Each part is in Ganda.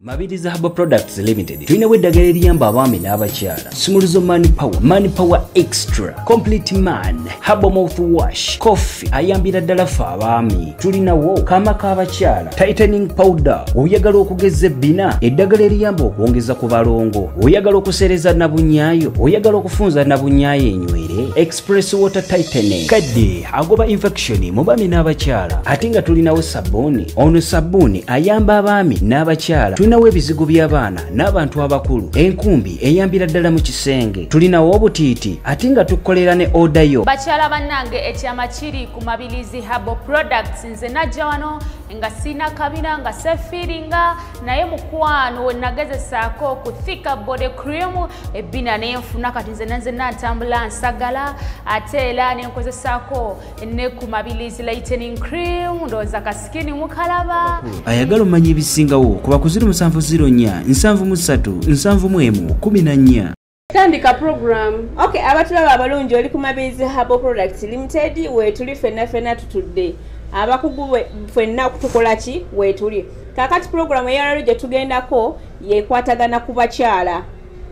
Mabirizi Herbal Products Limited. Tulina eddagala eriyamba abaami n'abakyala. Sumuluzo Mani Power Extra, Complete Man, Herbal Mouthwash, Coffee, ayambira ddala ffe abaami. Tulinawo kaama k'abakyala, Tightening Powder, oyagala okugeza ebbina, eddagala eriyamba okwongeza ku balongo, oyagala okusereza nabunyaayo, oyagala okufunza nabunyaayo enywere, Express Water Tightening, kadde agoba infection mu baami n'abakyala. Ate nga tulinawo sabbuuni, ono sabbuuni ayamba abaami n'abakyala. Tulinawo ebizigo by'abaana n'abantu abakulu, enkumbi eyambira ddala mu kisenge. Tulinawo obutiiti ate nga tukolera ne odayo. Bakyala bannange ekyama kiri ku Mabirizi Herbal Products. Nze najja wano nga sina kabina nga sefiringa naye mukwano we nagezesaako ku Thika Body Cream ebbina nenfuna kati nze natambula nsagala ate era nenkozesaako ne ku Mabirizi Lightening Cream ndowooza kasikini mukalaba. Ayagala omanya ebisingawo kuba ku 0704 737 741 14. Tandika program. Okay, abatulaba abalungi oli ku Mabirizi Herbal Products Limited we tuli fenna tutudde. Abakugu fenna kutukola ki we tuli. Kakati program eyalalo gye tugendako yekwatagana ku bakyala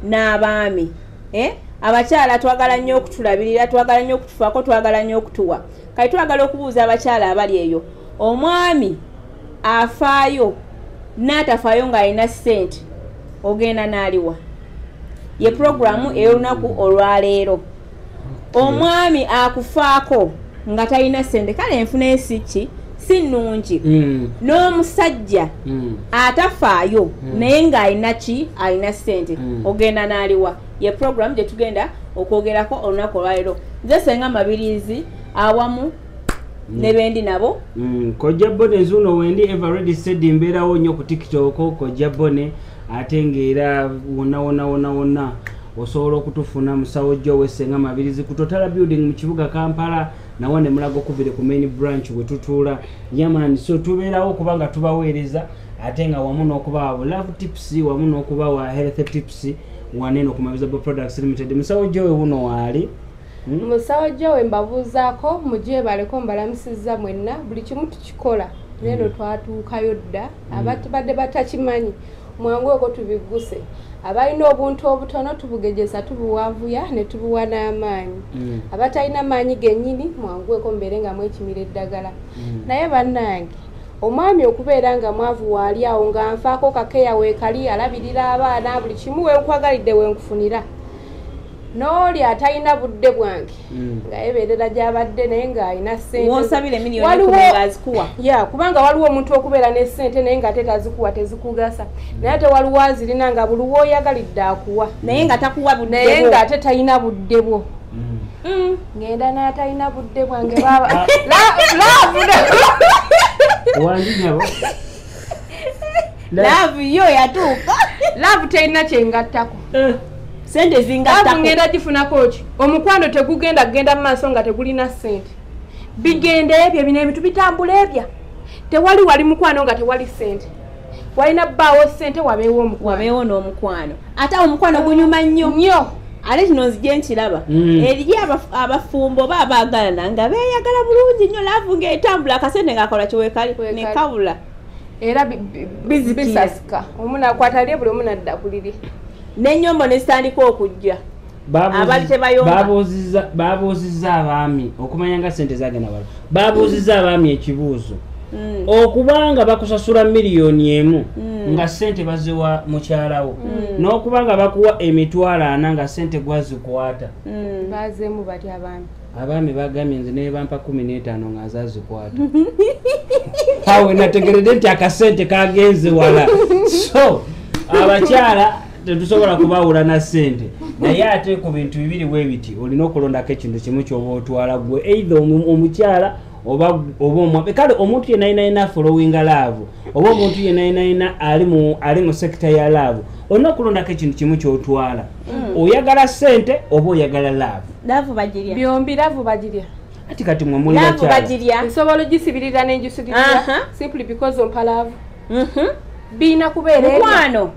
n'abaami. Abakyala twagala nnyo okutulabirira, twagala nnyo okutufaako, twagala nnyo okutuwa. Kati twagala okubuuza abakyala abali eyo. Omwami afaayo n'atafaayo ng'alina ssente ogenda n'aliwa. Ye programu ey'olunaku olwaleero. Omwami akufaako nga talina ssente kale enfuna esiki si nnungi. N'omusajja atafaayo naye ng'alina ki alina ssente ogenda n'aliwa. Ye programu gye tugenda okwogerako olunaku olwaleero. Nze Senga Mabirizi awamu nebendi nabo. Kojja Bone nzuno wendi Everready said mbeerawo nnyo ku TikTok Kojja Bone ate ng'era wonna osobola okutufuna musawo Joe Senga Mabirizi ku Total Building mu kibuga Kampala nawo ne mulago kubire ku main branch we tutuula yamani. So tubeerawo kubanga tubaweereza ate nga wamu n'okubawa love tips wamu n'okubawa health tips waneno ku Mabirizi Herbal Products Limited. Musawo Joe wuno waali Musawo Joe mbabuuzaako mujje baleko mbalamusizza mwenna buli kimu tukikola leero twatuukayo dda abatubadde batakimanyi mwangu oko tubiguse abalina obuntu obutono tubugejesa tubuwavuya ne tubuwa n'amaanyi abatalina amaanyi gennyini mwangu eko mbeere nga mwekimira eddagala naye bannange omwami okubeera nga mwavu waali awo nga nfaako kakeya weekali alabirira abaana buli kimu wenkwagalidde wenkufunira n'oli atalina budde bwange nga yebeerera gy'abadde naye ng'alina ssente wonsabire miliyoni 10 azikuwa kubanga waliwo omuntu okubeera ne ssente naye ng'ate tazikuwa tezikugasa naye ate waliwo azirina nga buli w'oyagalidde akuwa naye nga takuwa budde naye ng'ate talina budde bwo ngenda n'atalina budde bwange baba laavu yo yatuuka laavu talina kyengattako sente zingattako ngenda gifunako ki omukwano tegugenda kugenda mu maaso nga tegulina ssente bigende ebyo bino ebintu bitambula ebya wali mukwano nga tewali ssente walina bbaawo ssente wabeewo n'omukwano ate omukwano gunyuma nnyo ate kino nzije nkiraba eriyo abafumbo babaagalana nga beeyagala bulungi nnyo laavu ng'etambula akasente ng'akola kiweekali ne kabula era bisasika omuntu akwata lye buli omu nadda kuliri n'ennyombo ne zitandika okujja abali tebayomba babuuzizza abaami okumanya nga ssente zagenda wala babuuzizza abaami ekibuuzo okubanga bakusasula miliyoni 1 nga ssente baziwa mukyalawo n'okubanga bakuwa emitwalo 4 nga ssente gwazikwata bazeemu bati abaami bagambye nze naye bampa 15 nga azazikwata awe nategeredde nti akasente kagenze wala. So abakyala tetusobola kubawula na ssente naye ate ku bintu bibiri bwebiti olina okulondako ekintu kimu kyoba otwala gwe either omukyala oba omwabe kale omuntu yenayina following love oba omuntu yenayina ali mu sekita ya love olina okulondako ekintu kimu kyotwala oyagala ssente oba oyagala love bagirya byombi love bagirya ati kati mwe muli bakyala nsobola ogisibirira n'engisubirira simply because ompa love biina kubeera mukwano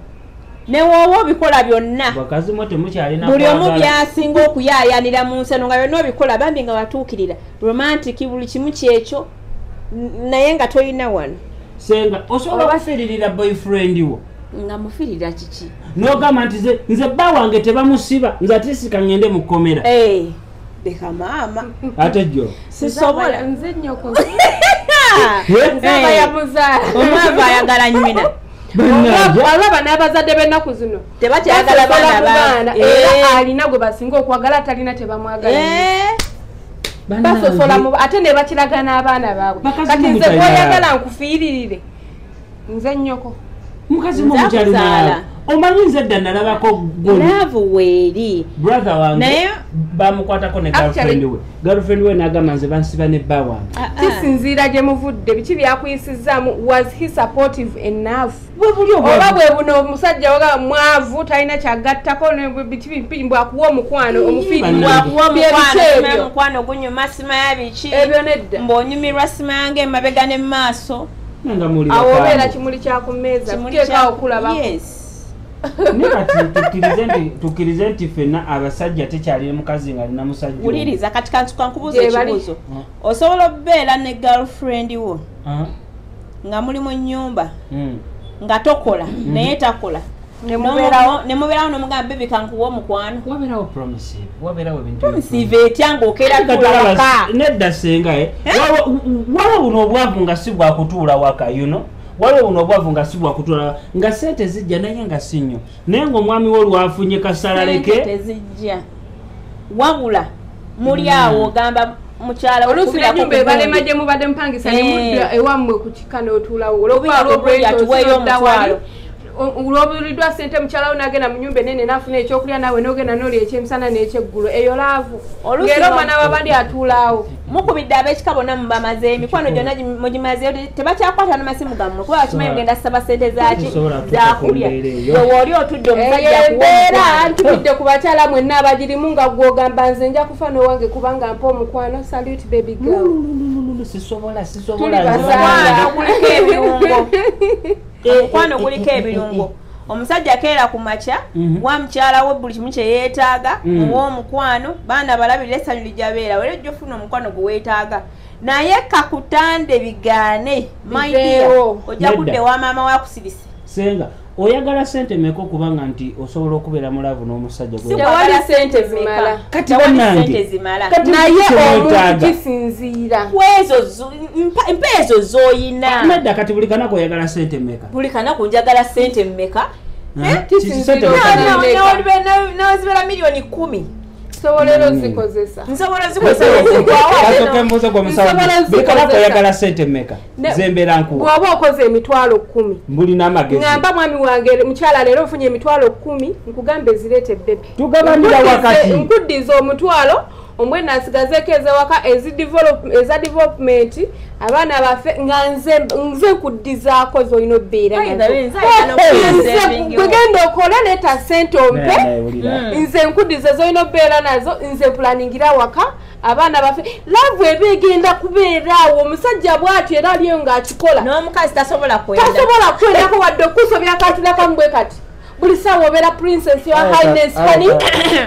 ne wowo bikola byonna bakazi mote mukyalina buli omu byasinga okuyaayanira mu nsano nga byonna bikola bambi nga batuukirira romantic buli kimu kyekyo naye nga toyina wano senga osobola okufiiririra boyfriend wo nga mufirira kiki n'ogamba nti nze bba wange tebamusiba nze ate sika ngende mu kkomera leka maama ate jjo sisobola nze nnyoko nze abayamuzaala omwava ayagala nnyina alaba n'abazadde b'ennaku zino tebakyayagala baana era alina gwe basinga okwagala atalina tebamwagala basosola ate ne bakiraga n'abaana baabwe kati nze gwoyagala nkufiiririre nze nnyoko mukazi mukyalinaala omanyi nze dda nalabako laavu weeri brother wange bamukwatako ne girlfriend we n'agamba nze bansiba ne bba wange kisinziira gye muvudde biki byakuyisizaamu was he supportive enough oba bwe buno omusajja waga mwavu talina kyagattako biki bwakuwa omukwano omufiirimukwano gunyuma sima yabiki ebyo nedda mb'onyumirwa sima yange emabega ne mu maaso awo obeera kimuli kyakumeeza tuteekaawo okulabako naye kati tukkirize nti ffenna abasajja tekyalina mukazi nga alina musajja wuliriza kati kankubuuza ekibuuzo osobola okubeera ne girlfriend wo nga muli mu nnyumba nga tokola naye takola nemubeerawo nomugamba bebi kankuwa omukwano wabeerawo promissive etya ng'okeera tuula waka nedda senga waliwo buno obwavu nga si bwakutuula waka waliwo buno obwavu nga si bwakutuula nga sente zijja naye nga si nnyo naye ng'omwami wo lwafunye kasalaleke tezijja wabula muli awo ogamba mukyala oluusi n'ennyumba ebalema gye mubadde mupangisa nemudda ewammwe ku kika n'otuulawo olwobuliddwa olwobuliddwa ssente mukyalawo n'agenda mu nnyumba enene n'afuna ekyokulya naawe n'ogenda n'oli ekyemisana n'ekyeggulo eyo laavu ng'era omwana wabandi atuulaawo mukubidde ab'ekika bonna mubamaze emikwano gyonna mugimazeyo tebakyakwata n'amasimu gammwe kuba bakimanyi mugenda ssaba ssente zaki zakulya oli otudde omusajja embeera ntubidde ku bakyala mwenna abagirimu nga gwogamba nze nja kufa n'owange kubanga mpa omukwano salute baby girl guliko ebirungo omukwano guliko ebirungo omusajja keera ku makya wa mukyala we buli kimu kye yeetaaga ow'omukwano baana balabirira essanyu lijabeera wera ojja ofuna omukwano gwe weetaaga naye kakutande bigaane maidia ojja kudde wa maama wakusirise senga oyagala sente meka okubanga nti osobola okubeera mulavu n'omusajja tewali sente zimala kati bannange naye omuntu kisinziira mpa ezo z'oyina nedda kati buli kanaku oyagala sente meka buli kanaku njagala sente mmeka nawezibeera miliyoni 10 sobolera ozikozesa nsobola zikozesa embuuzo buli kanaku oyagala sente meka zembeera nkuwa bw'oba okoze emitwalo 10 mbulina amagezi ngamba mwami wange mukyala leero ofunye emitwalo 10 nkugambe zireete bebi tugabanira wakati nkuddiza omutwalo omwena asigazeeko ezewaka eza development abaana baffe nga nze nkuddizaako z'olina obbeera gwegenda okola leeta sente ompe nze nkuddiza z'olina obbeera nazo nze planingira waka abaana baffe laavu eba egenda kubeeraawo omusajja bw'atyo era aliyo ng'akikola n'omukazi tasobola kwendako wadde okusobya akantu nakambwe kati buli saawa obeera princess ya highness kani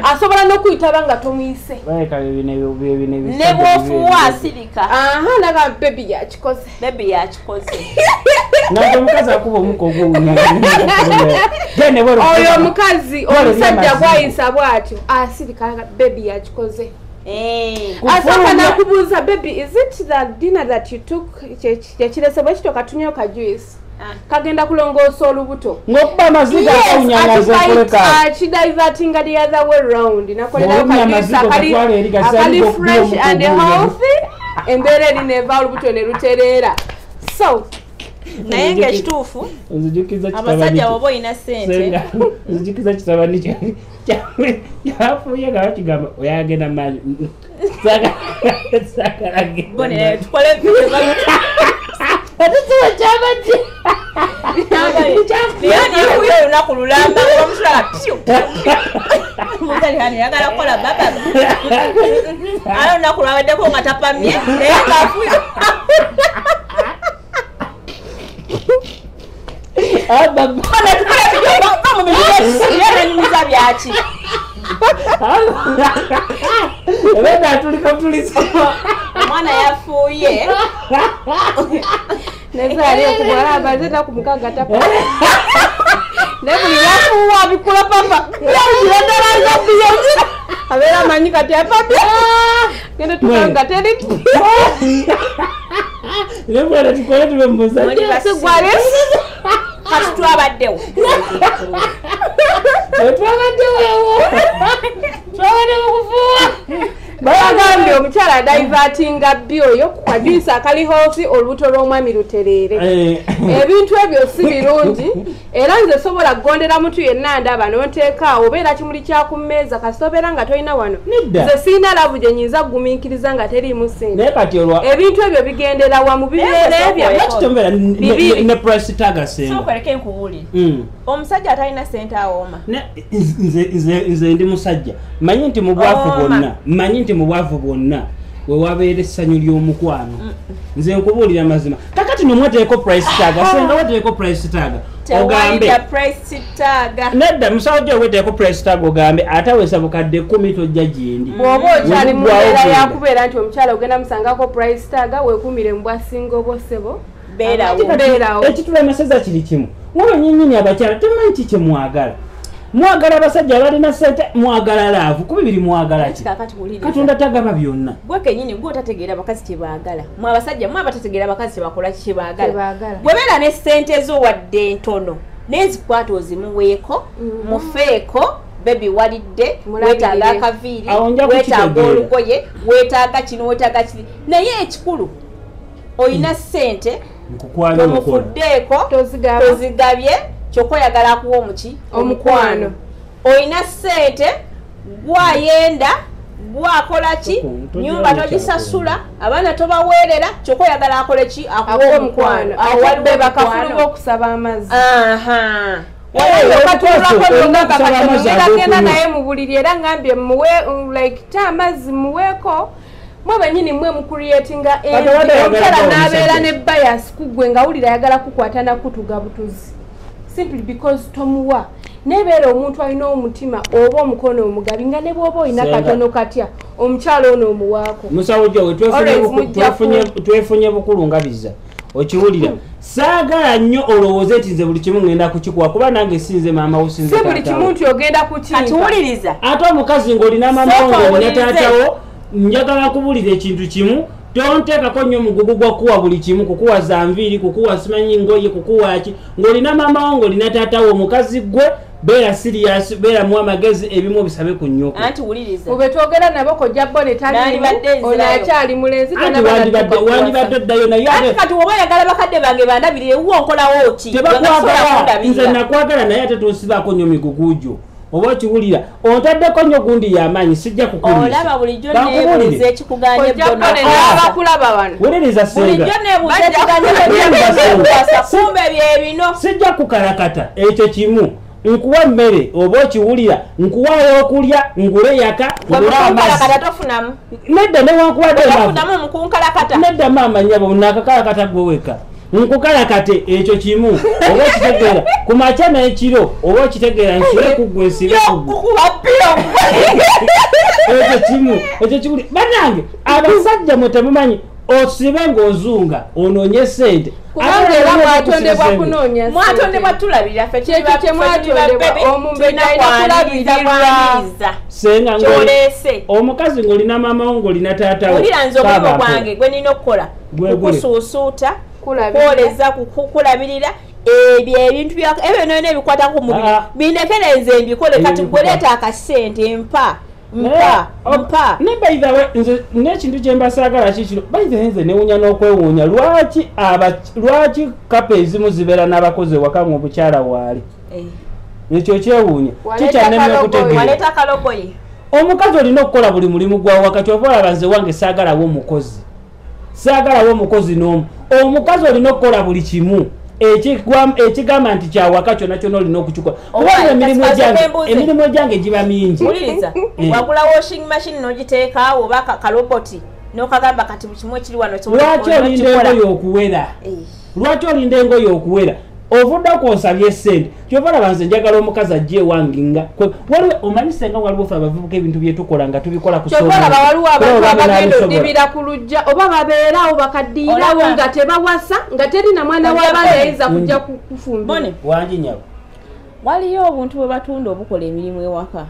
asobola n'okuyitaba nga tomuyise ne bw'ofuwa asirika naga bebi yakikoze nate omukazi akuba omukogo oyo omukazi omusajja gwayisa bw'atyo asirika bebi yakikoze asooka nakubuuza baby is it the dinner that you took kyekiresebwa ekito katunyeyo ka juice kagenda kulongoosa olubuto ng'okuba amaziga akawunyanyazekoleka kidivertinga the other way round nakolerayo ka juice akali fresh and healthy embeera eri neva olubuto ne lutereera so naye ng'ekituufu abasajja woba olina sente nzijukiza kitabani kyafuuye nga bakigamba oyagenda maanyi atutuwa kyabajje niyekuyo olunaku lulamba omusula yagala kukola baba ala olunaku lwaweddeko nga tapamye naye ngaafuyo yananyumiza byaki omwana yafuuye nezali okubwala abazeta ku mukaga tapa nebuli yafuwa bikula papa yajirandala biyo abera manyi kati apapya ngende tukanga teri lebwala tukole tube musajja sigwale kati twabaddewo twabadde mukufuwa bayagambye omukyala divertinga byoyo kukajwisa akali hoosi olubuto lw'omwami Luterere ebintu ebyo si birungi era nze sobola kugondera mutu yenna ndaba n'onteekaawo obeera kimuli kyakummeeza kasobeera nga tolina wano nze siina lavu gye nyinza kugumiikiriza nga teriimu ssente ebintu ebyo bigendera wamu bibeera ebyo ne price tag asemba sokoleke nkubuulire omusajja atalina ssente awooma nze ndi musajja manyi nti mu bwavu bwonna wewabeera essanyu ly'omukwano nze nkubuulira mazima kakati nomwateeko price tag asenga wateeko price tag ogambe nedda musawo gye weteeko price tag ogambe atawesa bukadde 10 tojja gyendi bw'oba okyali mu mbeera yakubeera nti omukyala ogenda musangako price tag wekumire mu bwasinga obwosebo beerawo ekitula amaseza kiri kimu waba nyenyini abakyala temanyi ki kyemwagala mwagala abasajja abalina ssente mwagala laavu kuba biri mwagala ki katonda tagaba byonna gwe kenyini gwe otategeera abakazi kyebaagala mwe abasajja mwe abatategeera abakazi kyebakola kyebaagala bwe beera ne ssente zo wadde ntono n'ezikwata ozimuweeko mufeeko bebi walidde weetaaga akaviiri weetaaga olugoye weetaaga kino weetaaga kiri naye ekikulu olina ssente tomufuddeeko tozigabye kyokka oyagala akuwa omuki omukwano olina ssente gwayenda gwakola ki nyumba togisasula abaana tobaweerera kyokka oyagala akole ki akuwa omukwano awaliwo bakafulu b'okusaba amazzi genda naye mu buliri era ngambye muwe like ta amazzi muweeko mwe benyini mwe mucreatinga omukyala n'abeera ne bias kugwe nga wulira ayagala kukwata nakutuga butuzi simply because tomuwa nebeera omuntu alina omutima oba omukono omugabi nga ne bw'oba olina katono katya omukyala ono omuwaako musawo gyawe twefunye bukulu nga biza okiwulira saagala nnyo olowooze nti nze buli kimu ngenda kukikuwa kuba nange sinze maama wo sinze si buli kimu nti ogenda kukiwuliriza ate omukazi ng'olina maama wo ng'olina taatawo njagala kubulira ekintu kimu tonteekako nnyo mugugu gwa kuwa buli kimu kukuwa zanviiri kukuwa simanyi ngoye kukuwa ki ng'olina maama wo ng'olina taatawo omukazi gwe beera sirias beera mu amagezi ebimu bisabe ku nnyoko anti wuliriza ube twogera nabo kojja bone talimu ono akyali mulenzi wandibadde oddayo naye kati oba oyagala bakadde bange bandabirire wo nkolawo ki tebakwagala nze nakwagala naye ate tosibaako nnyo migugu gyo oba okiwulira ontaddeko nnyo gundi y'amaanyi sijja kukulolaba bulijjo neebuuza ekikuganye bakulaba wano wuliriza bulijjo neebuuza ekikuganye byebino sijja kukalakata ekyo kimu nkuwa mmere oba okiwulira nkuwa okulya ngule yaka nedda newankubaddenedda maama nyabo nakakalakata gweweka nkukalakate ekyo kimu oba okitegeera ku makya n'ekiro oba okitegeera nsule kuggwe nsibe ekyo kimu ekyo kimu banange abasajja mwe temumanyi osibe ng'ozunga onoonye ssente kubanga era mwatondebwa kunoonya mwatondebwa tulabirira ffe kyekyo kye mwatondebwa omumbejja alina kulabirirwa senga ng'olese omukazi ng'olina maama wo ng'olina taatawo wulira nze omulimu gwange gwe nina okukola kukusuusuuta kwoleza kukulabirira ebyo ebintu ebyo nolina ebikwata ku mubiri bindekere nze mbikole kati gweleeta akasente mpa ne by the way nze n'ekintu kye mbasaagala kikino by the way nze newunya n'okwewuunya lwaki kapa ezimu zibeera n'abakozi ewaka ng'obukyala waali ekyo kyewuunya kikyanemekutegeera omukazi olina okukola buli mulimu gwawo wakati oba olaba nze wange saagalawo omukozi n'omu omukazi olina okukola buli kimu ekigamba nti kyawaka kyonna kyonna olina okukikola kubanga emirimu egyange giba mingi wagula washing machine n'ogiteeka oba kaloboti n'okagamba kati kimu ekiri wano lwaki olinda engoye okuwera ovudde okonsabya essente kyova olaba nze njagala omukazi ajja ewange nga waliwo omanyise nga waliwo fe abavubuka ebintu byetukola nga tubikola kukyolaba waliwo abantu abagenda odibira ku lujja oba babeerawo bakaddiirawo nga tebawasa nga teri na mwana w'abaana yayinza kujja kufumbira wangi nyabo waliyo obuntu bwe batunda obukola emirimu ewaka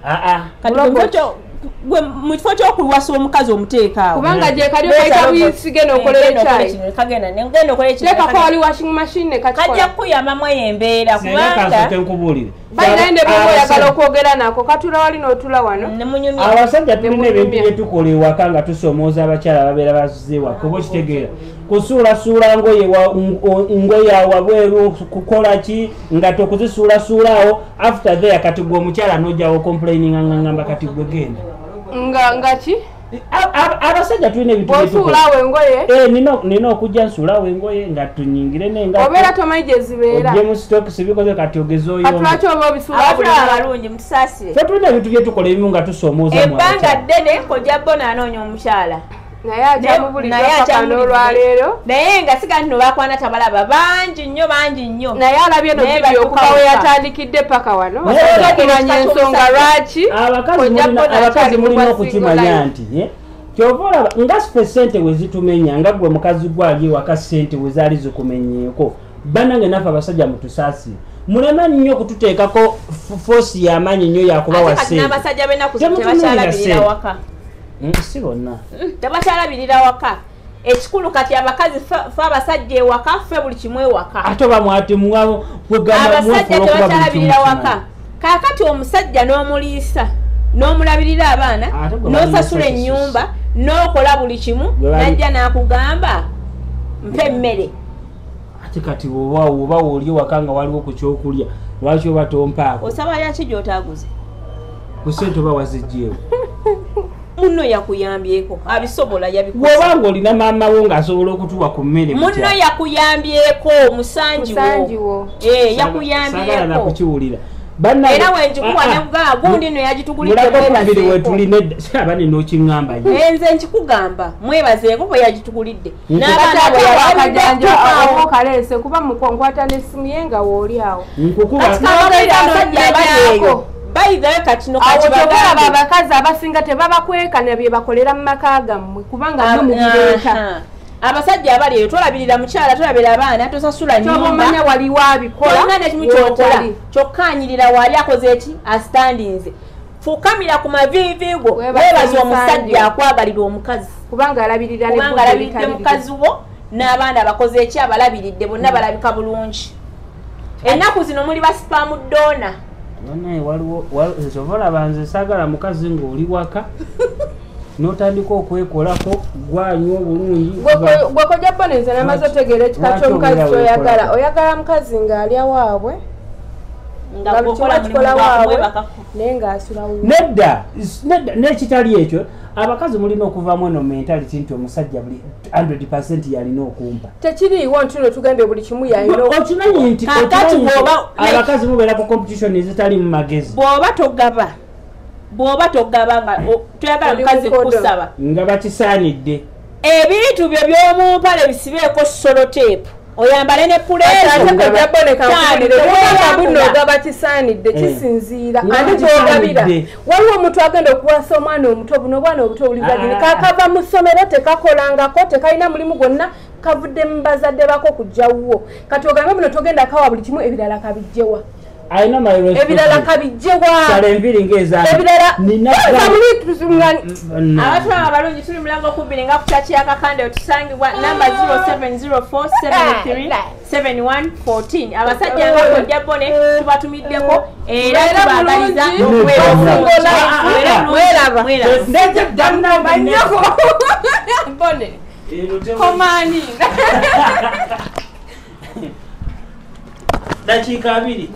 gwe mu kifo ky'okuwasa omukazi omuteekaawo kubanga gye kali okaita buyisige n'okolera ekyayi ngenda okola lekako wali washing machine ne kajja kukuyambamu eyo embeera kubanga bayinaende bweba oyagala okwogera nako katula wali n'otula wano abasajja tulina ebintu bye tukola ewaka nga tusomooza abakyala babeera bazze ewaka oba okitegeera kusuulasuula ngoye wabweru kukola ki nga tokuzisuulasuulaawo after there kati gwe omukyala n'ojjawo complaininga ngamba kati gwe genda nga ki abasajja tulina ebintu byosuulaawo engoye nina okujja nsuulaawo engoye nga tunyingire nenga obeera tomanyi gye zibeera ojje mu stokisi bikoze kati ogeze oyo katulaki oba obisuulaabalungi mutusaasire fe tulina ebintu bye tukola ebimu nga tusoomooza ebbanga ddene kojja bona anoonya omukyala naye ajamubuliolwaleero naye nga siga nti nobakwana tabalaba bangi nnyo naye alabye novidiyo okuva we yatandikidde paka wano okumanya ensonga lwaki abakazi mulina okukimanya nti kyova olaba nga sife sente we zitumenya nga gwe mukazi gwali ewaka sente we zaali zikumenyeeko banange naffe abasajja mutusaasire mulema nnyo okututeekako foosi y'amaanyi nnyo yakubawa sente si bonna tebakyalabirira waka ekikulu kati abakazi fe abasajja ewaka fe buli kimu ewaka ate oba mwatimuwabo abasajja tebakyalabirira waka kaakati omusajja n'omuliisa n'omulabirira abaana n'osasula ennyumba n'okola buli kimu najja n'akugamba mpa emmere ate kati oba oli ewaka nga waliwo ku kyokulya lwaki oba tompaako osaba yaki gy'otaaguze ku sente oba wazijjeewo munno yakuyambyeko abisobola yabikoze wobanga olina maama wo ng'asobola okutuwa ku mmere munno yakuyambyeko musanjiwo yakuyambyeko nakukiwulira era wenjikuwa nekugamba gundi no yagituguliddeabani nokiŋŋamba nze nkikugamba mwebazeeko bwe yagitugulidde kaleese kuba mukonkwata n'essimu ye nga wooli awo bayigayo kati nokakibaaba abakazi abasinga tebabakwekana bye bakolera mu maka gammwe kubanga mubireeta abasajja abali eyo tolabirira mukyala tolabira abaana tosasula nyumba waliwo abikola nekimu kyokola kyokkaanyirira wali akoze eki astandinze fukamira ku maviivi go weebaza omusajja akwagalira omukazi kubanga alabirira mukazi wo n'abaana bakoze eki abalabiridde bonna balabika bulungi ennaku zino muli basipamu dona naye waliwo nsobola banze saagala mukazi ng'oli waka n'otandika okwekolako gwanywa obulungi gwe kojja bonenze namaze otegeera ekika ky'omukazi kyoyagala oyagala mukazi ng'alya waabwe nga buli kimu akikola waabwe naye ng'asulawo nedda n'ekitali ekyo abakazi mulina okuvamu eno mentality nti omusajja buli 100% yalina okumpa tekiriiwo ntuno tugambye buli kimu okimanyi nti abakazi mubeera ku competition ezitali mu magezi bw'oba togaba nga tuyagala mukazi kukusaba nga bakisaanidde ebintu byo by'omumpale bisibeeko soloteepu oyambale ne puleezoogaba kisaanidde kisinziira ani gyogabira waliwo omuntu agenda okuwasa omwana omuto buno obwana obuto bulibagini kakava mu ssomero tekakolangako tekalina mulimu gwonna kavudde mu bazadde bako kujjawwo kati ogambe buno togenda kawa buli kimu ebirala kabijjewa ebirala kabijjewaabatu abalungi tuli mulango okubiri nga kutaki yakakande otusangibwa namba 0704737114 abasajja nga kojja bone tubatumiddeko era tubagaliza bone komani dakiika 2